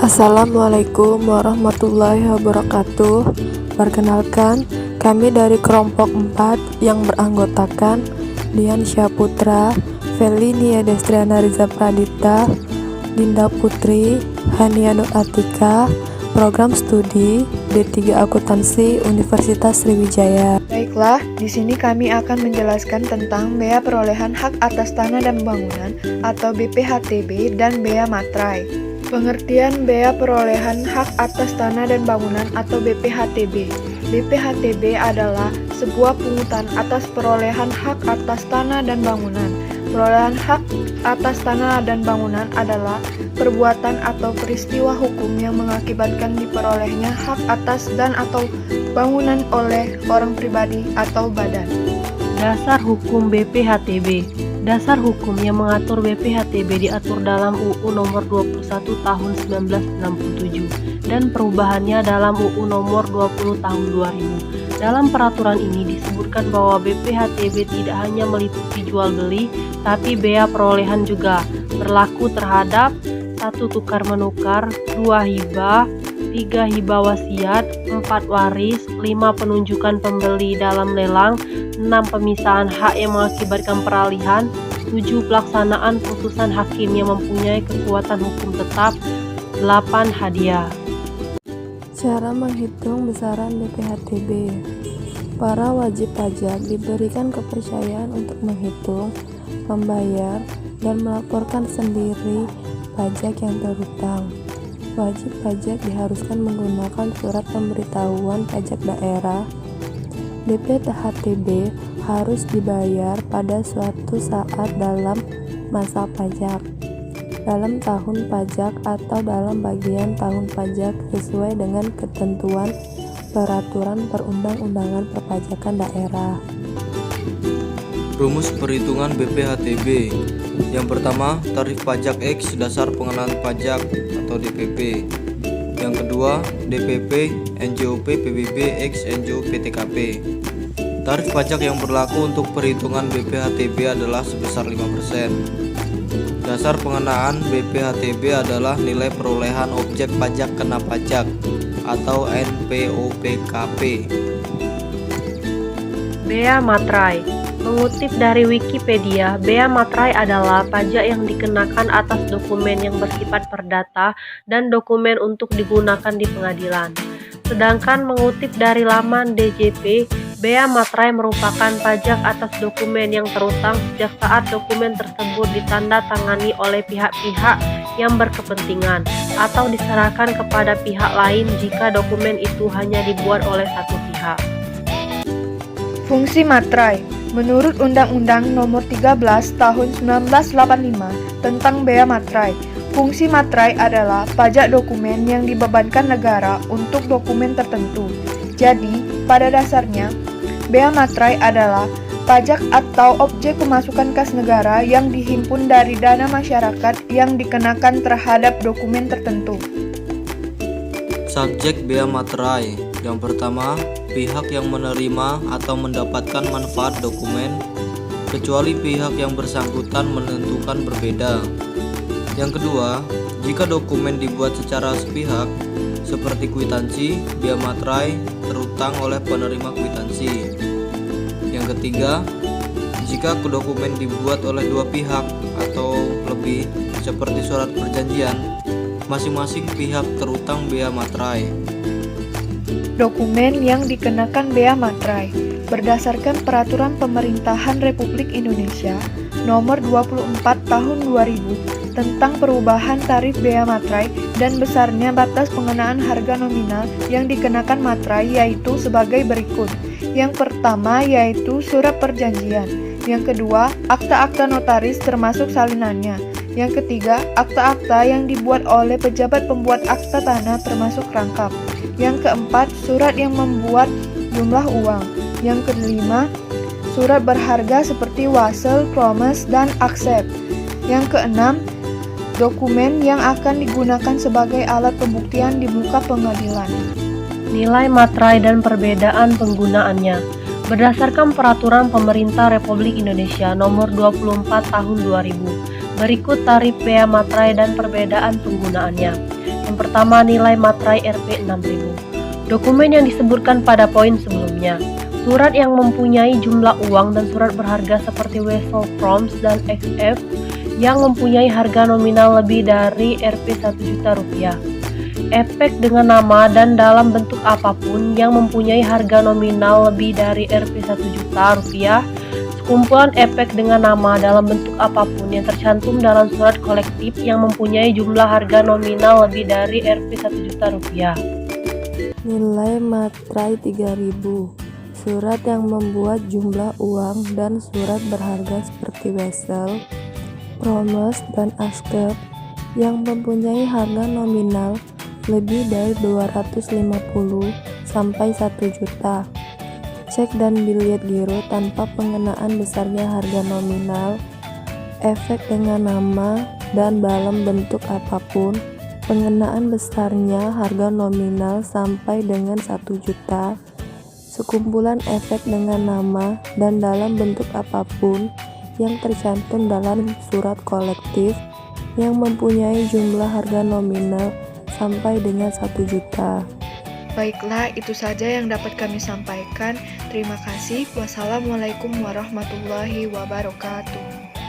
Assalamualaikum warahmatullahi wabarakatuh. Perkenalkan, kami dari kelompok 4 yang beranggotakan Dian Syaputra, Feli Nia Destriana Riza Pradita, Dinda Putri, Hania Nur Atika, program studi D3 Akuntansi Universitas Sriwijaya. Baiklah, di sini kami akan menjelaskan tentang bea perolehan hak atas tanah dan bangunan atau BPHTB dan bea materai. Pengertian bea perolehan hak atas tanah dan bangunan atau BPHTB. BPHTB adalah sebuah pungutan atas perolehan hak atas tanah dan bangunan. Perolehan hak atas tanah dan bangunan adalah perbuatan atau peristiwa hukum yang mengakibatkan diperolehnya hak atas dan atau bangunan oleh orang pribadi atau badan. Dasar hukum BPHTB. Dasar hukum yang mengatur BPHTB diatur dalam UU Nomor 21 Tahun 1967 dan perubahannya dalam UU Nomor 20 Tahun 2000. Dalam peraturan ini disebutkan bahwa BPHTB tidak hanya meliputi jual beli, tapi bea perolehan juga berlaku terhadap 1 tukar menukar, 2 hibah, 3 hibah wasiat, 4 waris, 5 penunjukan pembeli dalam lelang, 6 pemisahan hak yang mengakibatkan peralihan, 7 pelaksanaan putusan hakim yang mempunyai kekuatan hukum tetap, 8 hadiah. Cara menghitung besaran BPHTB. Para wajib pajak diberikan kepercayaan untuk menghitung, membayar, dan melaporkan sendiri pajak yang berhutang. Wajib pajak diharuskan menggunakan surat pemberitahuan pajak daerah. BPHTB harus dibayar pada suatu saat dalam masa pajak, dalam tahun pajak atau dalam bagian tahun pajak sesuai dengan ketentuan peraturan perundang-undangan perpajakan daerah. Rumus perhitungan BPHTB. Yang pertama, tarif pajak X dasar pengenaan pajak atau DPP. Yang kedua, DPP, NJOP, PBB, X, NJO, PTKP. Tarif pajak yang berlaku untuk perhitungan BPHTB adalah sebesar 5%. Dasar pengenaan BPHTB adalah nilai perolehan objek pajak kena pajak atau NPOPKP. Bea materai. Mengutip dari Wikipedia, bea materai adalah pajak yang dikenakan atas dokumen yang bersifat perdata dan dokumen untuk digunakan di pengadilan. Sedangkan mengutip dari laman DJP, bea materai merupakan pajak atas dokumen yang terutang sejak saat dokumen tersebut ditandatangani oleh pihak-pihak yang berkepentingan atau diserahkan kepada pihak lain jika dokumen itu hanya dibuat oleh satu pihak. Fungsi materai. Menurut Undang-Undang Nomor 13 Tahun 1985 tentang bea materai, fungsi materai adalah pajak dokumen yang dibebankan negara untuk dokumen tertentu. Jadi, pada dasarnya, bea materai adalah pajak atau objek pemasukan kas negara yang dihimpun dari dana masyarakat yang dikenakan terhadap dokumen tertentu. Subjek bea materai. Yang pertama, pihak yang menerima atau mendapatkan manfaat dokumen, kecuali pihak yang bersangkutan menentukan berbeda. Yang kedua, jika dokumen dibuat secara sepihak, seperti kwitansi, bea materai terutang oleh penerima kwitansi. Yang ketiga, jika dokumen dibuat oleh dua pihak atau lebih, seperti surat perjanjian, masing-masing pihak terutang bea materai. Dokumen yang dikenakan bea materai berdasarkan Peraturan Pemerintahan Republik Indonesia Nomor 24 Tahun 2000 tentang perubahan tarif bea materai dan besarnya batas pengenaan harga nominal yang dikenakan materai yaitu sebagai berikut. Yang pertama yaitu surat perjanjian. Yang kedua, akta-akta notaris termasuk salinannya. Yang ketiga, akta-akta yang dibuat oleh pejabat pembuat akta tanah termasuk rangkap. Yang keempat, surat yang membuat jumlah uang. Yang kelima, surat berharga seperti wasel, promes, dan aksep. Yang keenam, dokumen yang akan digunakan sebagai alat pembuktian di muka pengadilan. Nilai materai dan perbedaan penggunaannya. Berdasarkan Peraturan Pemerintah Republik Indonesia Nomor 24 Tahun 2000, berikut tarif bea materai dan perbedaan penggunaannya. Yang pertama, nilai materai Rp 6.000. Dokumen yang disebutkan pada poin sebelumnya. Surat yang mempunyai jumlah uang dan surat berharga seperti Wessel Proms dan XF yang mempunyai harga nominal lebih dari Rp 1 juta rupiah. Efek dengan nama dan dalam bentuk apapun yang mempunyai harga nominal lebih dari Rp 1 juta rupiah. Sekumpulan efek dengan nama dalam bentuk apapun yang tercantum dalam surat kolektif yang mempunyai jumlah harga nominal lebih dari Rp 1 juta rupiah. Nilai materai 3.000. Surat yang membuat jumlah uang dan surat berharga seperti Wessel, Promes, dan Ascap yang mempunyai harga nominal lebih dari 250 sampai 1 juta. Cek dan biliet giro tanpa pengenaan besarnya harga nominal, efek dengan nama dan dalam bentuk apapun, pengenaan besarnya harga nominal sampai dengan 1 juta, sekumpulan efek dengan nama dan dalam bentuk apapun yang tercantum dalam surat kolektif yang mempunyai jumlah harga nominal sampai dengan 1 juta. Baiklah, itu saja yang dapat kami sampaikan. Terima kasih. Wassalamualaikum warahmatullahi wabarakatuh.